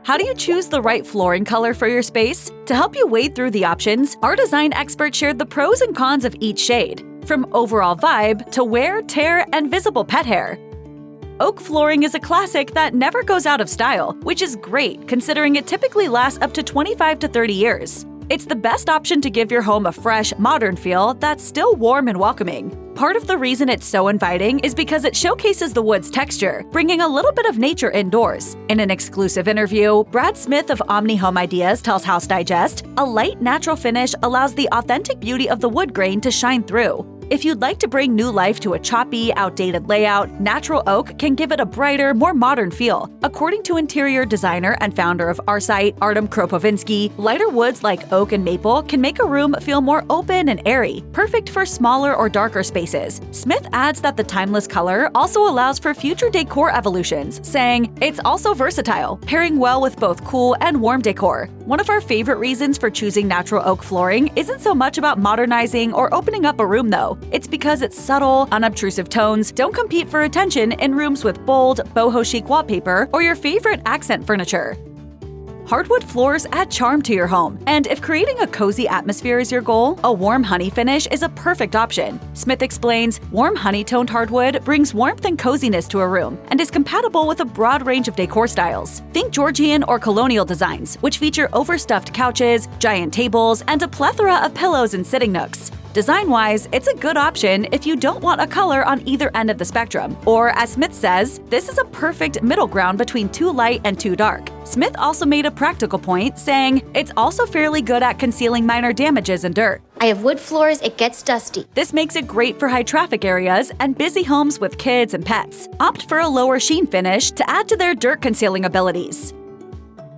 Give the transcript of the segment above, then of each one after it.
How do you choose the right flooring color for your space? To help you wade through the options, our design expert shared the pros and cons of each shade, from overall vibe to wear, tear, and visible pet hair. Oak flooring is a classic that never goes out of style, which is great considering it typically lasts up to 25 to 30 years. It's the best option to give your home a fresh, modern feel that's still warm and welcoming. Part of the reason it's so inviting is because it showcases the wood's texture, bringing a little bit of nature indoors. In an exclusive interview, Brad Smith of Omni Home Ideas tells House Digest, a light, natural finish allows the authentic beauty of the wood grain to shine through. If you'd like to bring new life to a choppy, outdated layout, natural oak can give it a brighter, more modern feel. According to interior designer and founder of Arcite, Artem Kropovinsky, lighter woods like oak and maple can make a room feel more open and airy, perfect for smaller or darker spaces. Smith adds that the timeless color also allows for future decor evolutions, saying, "It's also versatile, pairing well with both cool and warm decor." One of our favorite reasons for choosing natural oak flooring isn't so much about modernizing or opening up a room though. It's because its subtle, unobtrusive tones don't compete for attention in rooms with bold, boho chic wallpaper or your favorite accent furniture. Hardwood floors add charm to your home, and if creating a cozy atmosphere is your goal, a warm honey finish is a perfect option. Smith explains, warm honey-toned hardwood brings warmth and coziness to a room and is compatible with a broad range of decor styles. Think Georgian or colonial designs, which feature overstuffed couches, giant tables, and a plethora of pillows and sitting nooks. Design-wise, it's a good option if you don't want a color on either end of the spectrum. Or, as Smith says, this is a perfect middle ground between too light and too dark. Smith also made a practical point, saying, it's also fairly good at concealing minor damages and dirt. I have wood floors, it gets dusty. This makes it great for high traffic areas and busy homes with kids and pets. Opt for a lower sheen finish to add to their dirt concealing abilities.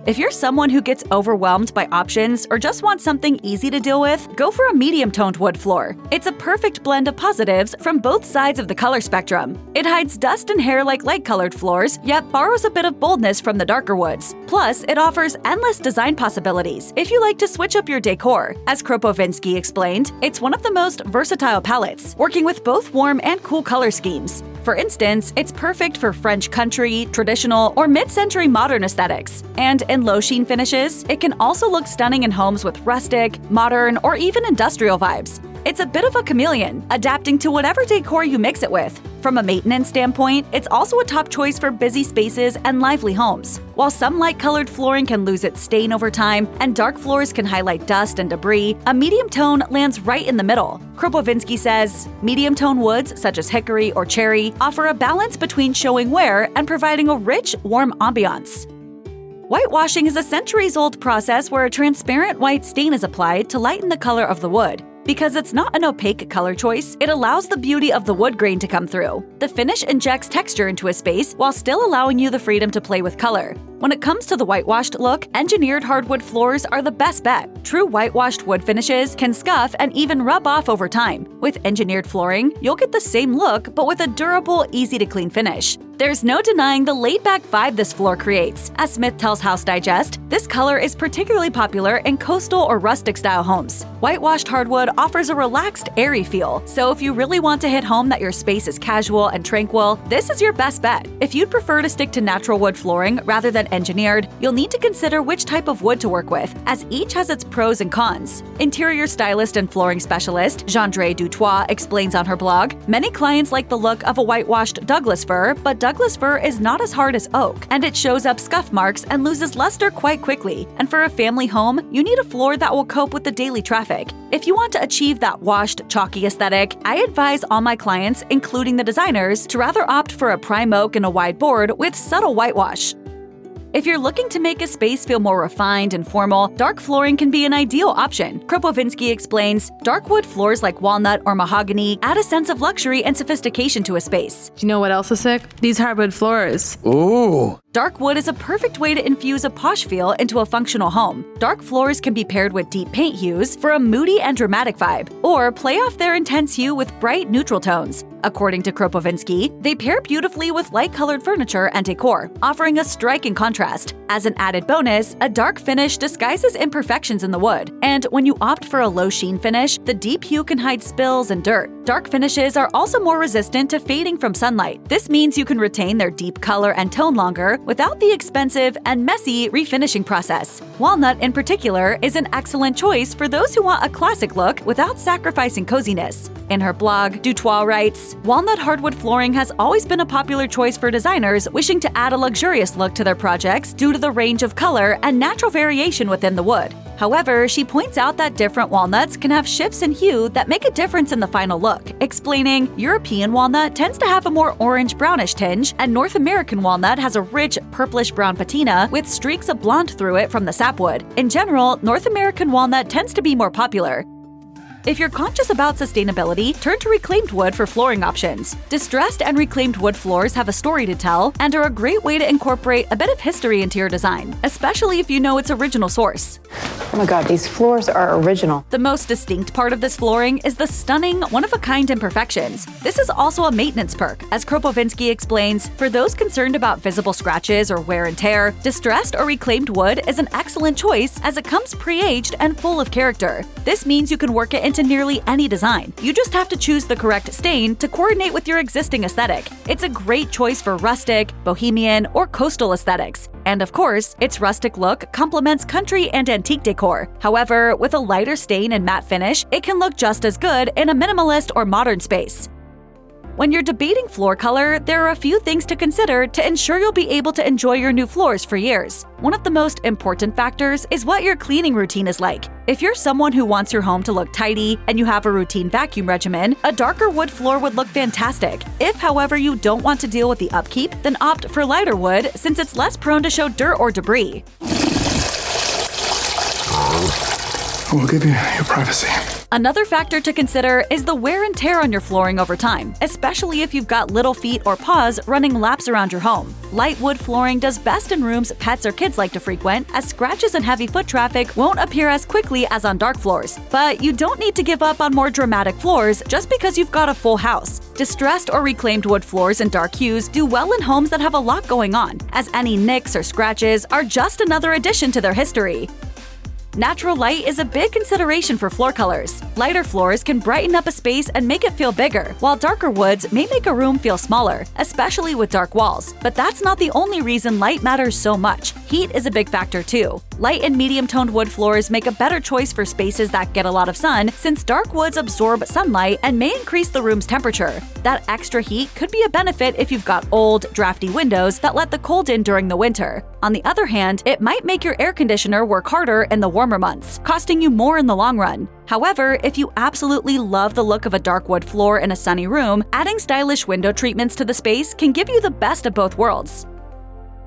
If you're someone who gets overwhelmed by options or just wants something easy to deal with, go for a medium-toned wood floor. It's a perfect blend of positives from both sides of the color spectrum. It hides dust and hair like light-colored floors, yet borrows a bit of boldness from the darker woods. Plus, it offers endless design possibilities if you like to switch up your decor. As Kropovinsky explained, it's one of the most versatile palettes, working with both warm and cool color schemes. For instance, it's perfect for French country, traditional, or mid-century modern aesthetics. And in low sheen finishes, it can also look stunning in homes with rustic, modern, or even industrial vibes. It's a bit of a chameleon, adapting to whatever decor you mix it with. From a maintenance standpoint, it's also a top choice for busy spaces and lively homes. While some light-colored flooring can lose its stain over time and dark floors can highlight dust and debris, a medium tone lands right in the middle. Kropovinsky says, medium-tone woods such as hickory or cherry offer a balance between showing wear and providing a rich, warm ambiance. Whitewashing is a centuries-old process where a transparent white stain is applied to lighten the color of the wood. Because it's not an opaque color choice, it allows the beauty of the wood grain to come through. The finish injects texture into a space while still allowing you the freedom to play with color. When it comes to the whitewashed look, engineered hardwood floors are the best bet. True whitewashed wood finishes can scuff and even rub off over time. With engineered flooring, you'll get the same look but with a durable, easy-to-clean finish. There's no denying the laid-back vibe this floor creates. As Smith tells House Digest, this color is particularly popular in coastal or rustic-style homes. Whitewashed hardwood offers a relaxed, airy feel, so if you really want to hit home that your space is casual and tranquil, this is your best bet. If you'd prefer to stick to natural wood flooring rather than engineered, you'll need to consider which type of wood to work with, as each has its pros and cons. Interior stylist and flooring specialist Jeandre Dutoit explains on her blog, many clients like the look of a whitewashed Douglas fir, but Douglas fir is not as hard as oak, and it shows up scuff marks and loses luster quite quickly. And for a family home, you need a floor that will cope with the daily traffic. If you want to achieve that washed, chalky aesthetic, I advise all my clients, including the designers, to rather opt for a prime oak and a wide board with subtle whitewash. If you're looking to make a space feel more refined and formal, dark flooring can be an ideal option. Kropovinsky explains, dark wood floors like walnut or mahogany add a sense of luxury and sophistication to a space. Do you know what else is sick? These hardwood floors. Ooh. Dark wood is a perfect way to infuse a posh feel into a functional home. Dark floors can be paired with deep paint hues for a moody and dramatic vibe, or play off their intense hue with bright neutral tones. According to Kropovinsky, they pair beautifully with light-colored furniture and decor, offering a striking contrast. As an added bonus, a dark finish disguises imperfections in the wood, and when you opt for a low sheen finish, the deep hue can hide spills and dirt. Dark finishes are also more resistant to fading from sunlight. This means you can retain their deep color and tone longer without the expensive and messy refinishing process. Walnut, in particular, is an excellent choice for those who want a classic look without sacrificing coziness. In her blog, Dutoit writes, "Walnut hardwood flooring has always been a popular choice for designers wishing to add a luxurious look to their projects due to the range of color and natural variation within the wood." However, she points out that different walnuts can have shifts in hue that make a difference in the final look, explaining, "European walnut tends to have a more orange-brownish tinge, and North American walnut has a rich purplish-brown patina with streaks of blonde through it from the sapwood. In general, North American walnut tends to be more popular." If you're conscious about sustainability, turn to reclaimed wood for flooring options. Distressed and reclaimed wood floors have a story to tell and are a great way to incorporate a bit of history into your design, especially if you know its original source. Oh my god, these floors are original. The most distinct part of this flooring is the stunning, one-of-a-kind imperfections. This is also a maintenance perk, as Kropovinsky explains. For those concerned about visible scratches or wear and tear, distressed or reclaimed wood is an excellent choice as it comes pre-aged and full of character. This means you can work it into nearly any design. You just have to choose the correct stain to coordinate with your existing aesthetic. It's a great choice for rustic, bohemian, or coastal aesthetics. And of course, its rustic look complements country and antique decor. However, with a lighter stain and matte finish, it can look just as good in a minimalist or modern space. When you're debating floor color, there are a few things to consider to ensure you'll be able to enjoy your new floors for years. One of the most important factors is what your cleaning routine is like. If you're someone who wants your home to look tidy and you have a routine vacuum regimen, a darker wood floor would look fantastic. If, however, you don't want to deal with the upkeep, then opt for lighter wood since it's less prone to show dirt or debris. We'll give you your privacy. Another factor to consider is the wear and tear on your flooring over time, especially if you've got little feet or paws running laps around your home. Light wood flooring does best in rooms pets or kids like to frequent, as scratches and heavy foot traffic won't appear as quickly as on dark floors. But you don't need to give up on more dramatic floors just because you've got a full house. Distressed or reclaimed wood floors in dark hues do well in homes that have a lot going on, as any nicks or scratches are just another addition to their history. Natural light is a big consideration for floor colors. Lighter floors can brighten up a space and make it feel bigger, while darker woods may make a room feel smaller, especially with dark walls. But that's not the only reason light matters so much. Heat is a big factor too. Light and medium-toned wood floors make a better choice for spaces that get a lot of sun, since dark woods absorb sunlight and may increase the room's temperature. That extra heat could be a benefit if you've got old, drafty windows that let the cold in during the winter. On the other hand, it might make your air conditioner work harder in the warmer months, costing you more in the long run. However, if you absolutely love the look of a dark wood floor in a sunny room, adding stylish window treatments to the space can give you the best of both worlds.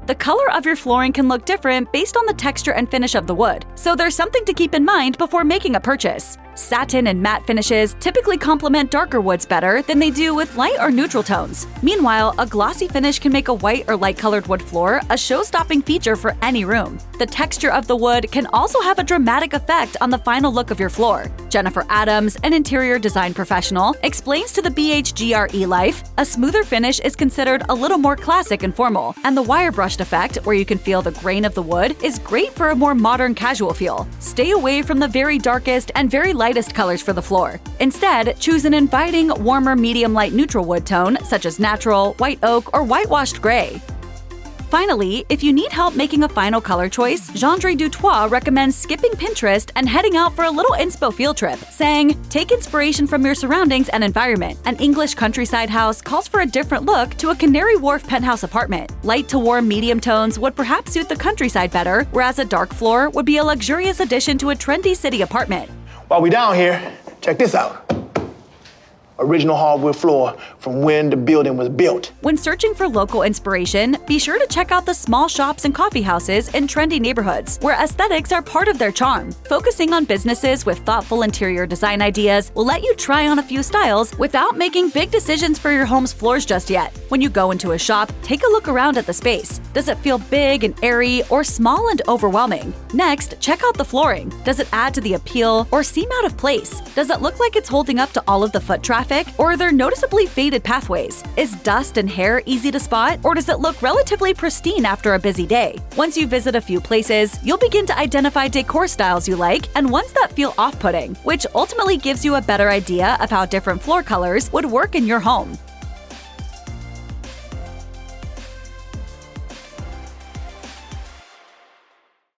The color of your flooring can look different based on the texture and finish of the wood, so there's something to keep in mind before making a purchase. Satin and matte finishes typically complement darker woods better than they do with light or neutral tones. Meanwhile, a glossy finish can make a white or light-colored wood floor a show-stopping feature for any room. The texture of the wood can also have a dramatic effect on the final look of your floor. Jennifer Adams, an interior design professional, explains to the BHGRE Life, a smoother finish is considered a little more classic and formal, and the wire-brushed effect, where you can feel the grain of the wood, is great for a more modern casual feel. Stay away from the very darkest and very lightest colors for the floor. Instead, choose an inviting, warmer medium-light neutral wood tone, such as natural, white oak, or whitewashed gray. Finally, if you need help making a final color choice, Gendry Dutoit recommends skipping Pinterest and heading out for a little inspo field trip, saying, "Take inspiration from your surroundings and environment. An English countryside house calls for a different look to a Canary Wharf penthouse apartment. Light to warm medium tones would perhaps suit the countryside better, whereas a dark floor would be a luxurious addition to a trendy city apartment." While we down here, check this out. Original hardwood floor from when the building was built. When searching for local inspiration, be sure to check out the small shops and coffee houses in trendy neighborhoods, where aesthetics are part of their charm. Focusing on businesses with thoughtful interior design ideas will let you try on a few styles without making big decisions for your home's floors just yet. When you go into a shop, take a look around at the space. Does it feel big and airy or small and overwhelming? Next, check out the flooring. Does it add to the appeal or seem out of place? Does it look like it's holding up to all of the foot traffic traffic, or are there noticeably faded pathways? Is dust and hair easy to spot, or does it look relatively pristine after a busy day? Once you visit a few places, you'll begin to identify decor styles you like and ones that feel off-putting, which ultimately gives you a better idea of how different floor colors would work in your home.